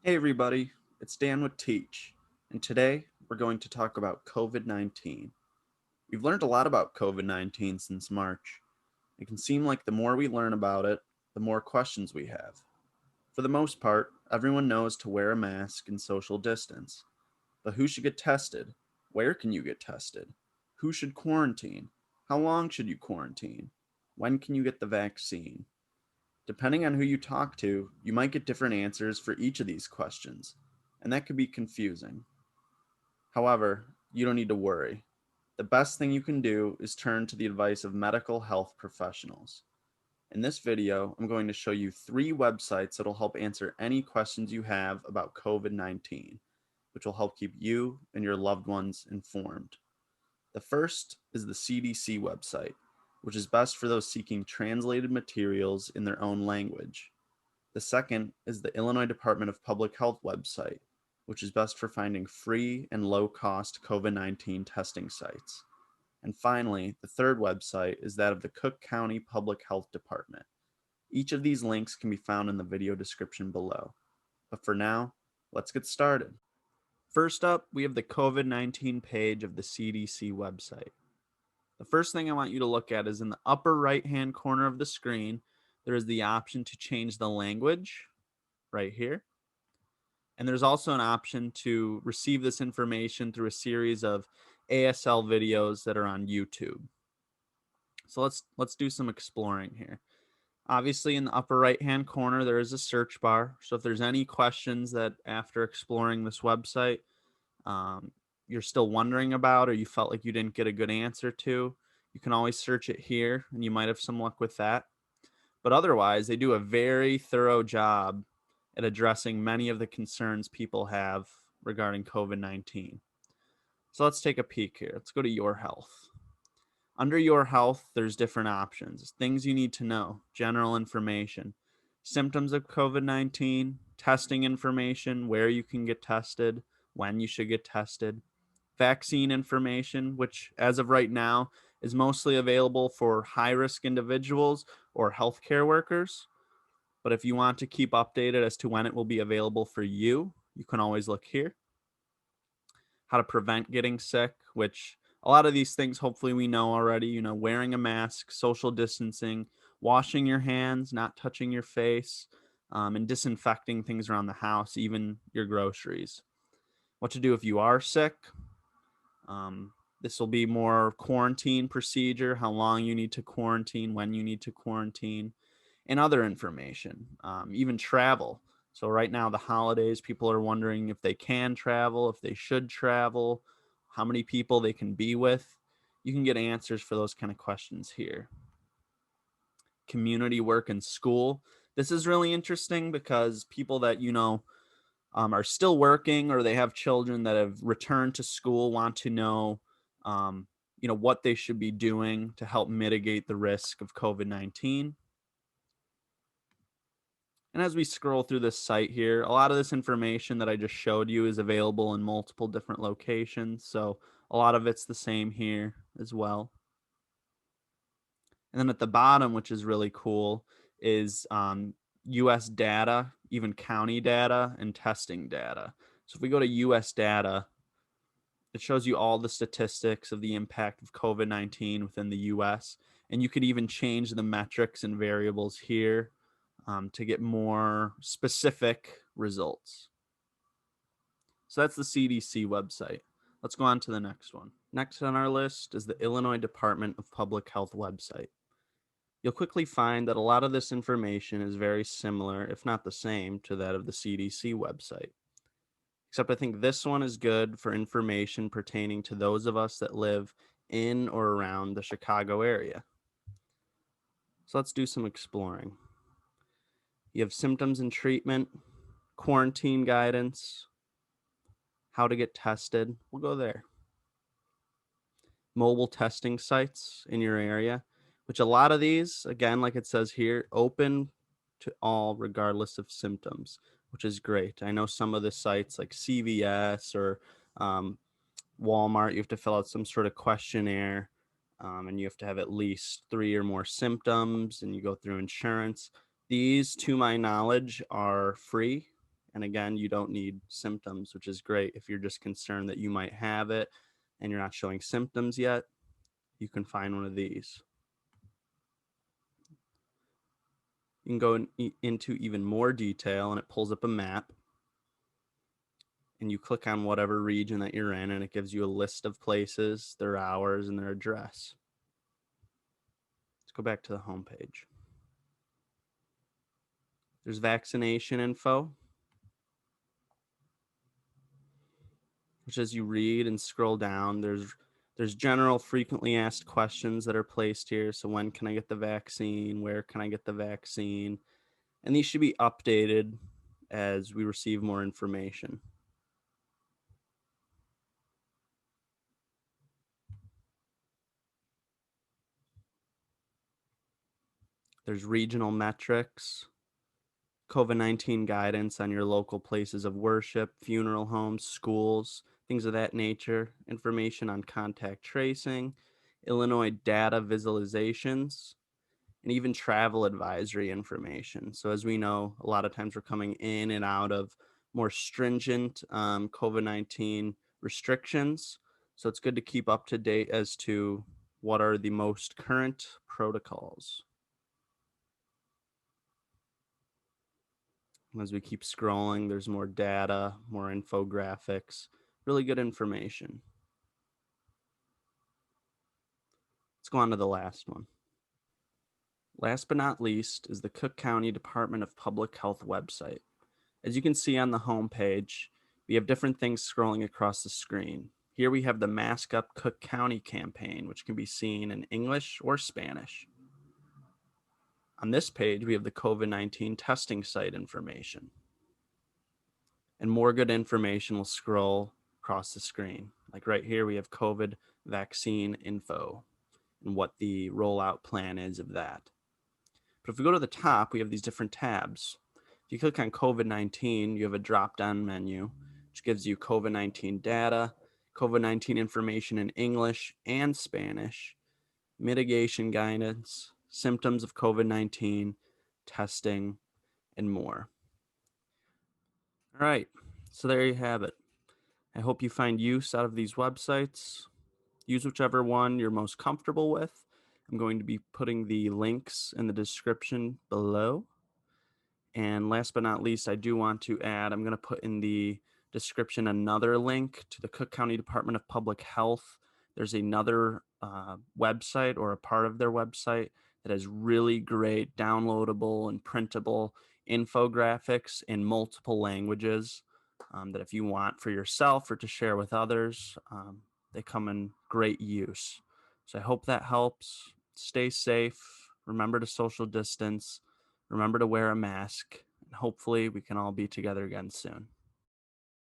Hey everybody, it's Dan with Teach, and today we're going to talk about COVID-19. We've learned a lot about COVID-19 since March. It can seem like the more we learn about it, the more questions we have. For the most part, everyone knows to wear a mask and social distance. But who should get tested? Where can you get tested? Who should quarantine? How long should you quarantine? When can you get the vaccine? Depending on who you talk to, you might get different answers for each of these questions, and that could be confusing. However, you don't need to worry. The best thing you can do is turn to the advice of medical health professionals. In this video, I'm going to show you 3 websites that will help answer any questions you have about COVID-19, which will help keep you and your loved ones informed. The first is the CDC website, which is best for those seeking translated materials in their own language. The second is the Illinois Department of Public Health website, which is best for finding free and low-cost COVID-19 testing sites. And finally, the third website is that of the Cook County Public Health Department. Each of these links can be found in the video description below. But for now, let's get started. First up, we have the COVID-19 page of the CDC website. The first thing I want you to look at is in the upper right-hand corner of the screen, there is the option to change the language right here. And there's also an option to receive this information through a series of ASL videos that are on YouTube. So let's do some exploring here. Obviously, in the upper right-hand corner, there is a search bar. So if there's any questions that after exploring this website, um, you're still wondering about or you felt like you didn't get a good answer to, you can always search it here and you might have some luck with that. But otherwise, they do a very thorough job at addressing many of the concerns people have regarding COVID-19. So let's take a peek here. Let's go to your health. Under your health, there's different options, things you need to know, general information, symptoms of COVID-19, testing information, where you can get tested, when you should get tested, vaccine information, which as of right now is mostly available for high risk individuals or healthcare workers. But if you want to keep updated as to when it will be available for you, you can always look here. How to prevent getting sick, which a lot of these things hopefully we know already, wearing a mask, social distancing, washing your hands, not touching your face, and disinfecting things around the house, even your groceries. What to do if you are sick. This will be more quarantine procedure, how long you need to quarantine, when you need to quarantine, and other information, even travel. So right now, the holidays, people are wondering if they can travel, if they should travel, how many people they can be with. You can get answers for those kind of questions here. Community work and school. This is really interesting because people that are still working or they have children that have returned to school want to know what they should be doing to help mitigate the risk of COVID-19. And as we scroll through this site here, a lot of this information that I just showed you is available in multiple different locations. So a lot of it's the same here as well. And then at the bottom, which is really cool, is US data, even county data and testing data. So if we go to US data, it shows you all the statistics of the impact of COVID-19 within the US. And you could even change the metrics and variables here to get more specific results. So that's the CDC website. Let's go on to the next one. Next on our list is the Illinois Department of Public Health website. You'll quickly find that a lot of this information is very similar, if not the same, to that of the CDC website. Except I think this one is good for information pertaining to those of us that live in or around the Chicago area. So let's do some exploring. You have symptoms and treatment, quarantine guidance, how to get tested. We'll go there. Mobile testing sites in your area, which a lot of these, again, like it says here, open to all regardless of symptoms, which is great. I know some of the sites like CVS or Walmart, you have to fill out some sort of questionnaire and you have to have at least 3 or more symptoms and you go through insurance. These, to my knowledge, are free And again, you don't need symptoms, which is great. If you're just concerned that you might have it and you're not showing symptoms yet, you can find one of these. You can go into even more detail, and it pulls up a map, and you click on whatever region that you're in, and it gives you a list of places, their hours, and their address. Let's go back to the home page. There's vaccination info, which as you read and scroll down, there's general frequently asked questions that are placed here. So when can I get the vaccine? Where can I get the vaccine? And these should be updated as we receive more information. There's regional metrics, COVID-19 guidance on your local places of worship, funeral homes, schools, things of that nature, information on contact tracing, Illinois data visualizations, and even travel advisory information. So as we know, a lot of times we're coming in and out of more stringent COVID-19 restrictions. So it's good to keep up to date as to what are the most current protocols. As we keep scrolling, there's more data, more infographics, really good information. Let's go on to the last one. Last but not least is the Cook County Department of Public Health website. As you can see on the home page, we have different things scrolling across the screen. Here we have the Mask Up Cook County campaign, which can be seen in English or Spanish. On this page, we have the COVID-19 testing site information. And more good information will scroll across the screen. Like right here, we have COVID vaccine info and what the rollout plan is of that. But if we go to the top, we have these different tabs. If you click on COVID-19, you have a drop-down menu, which gives you COVID-19 data, COVID-19 information in English and Spanish, mitigation guidance, symptoms of COVID-19, testing, and more. All right, so there you have it. I hope you find use out of these websites. Use whichever one you're most comfortable with. I'm going to be putting the links in the description below. And last but not least, I do want to add, I'm going to put in the description another link to the Cook County Department of Public Health. There's another website or a part of their website that has really great downloadable and printable infographics in multiple languages that if you want for yourself or to share with others, they come in great use. So I hope that helps. Stay safe. Remember to social distance. Remember to wear a mask, and hopefully we can all be together again soon.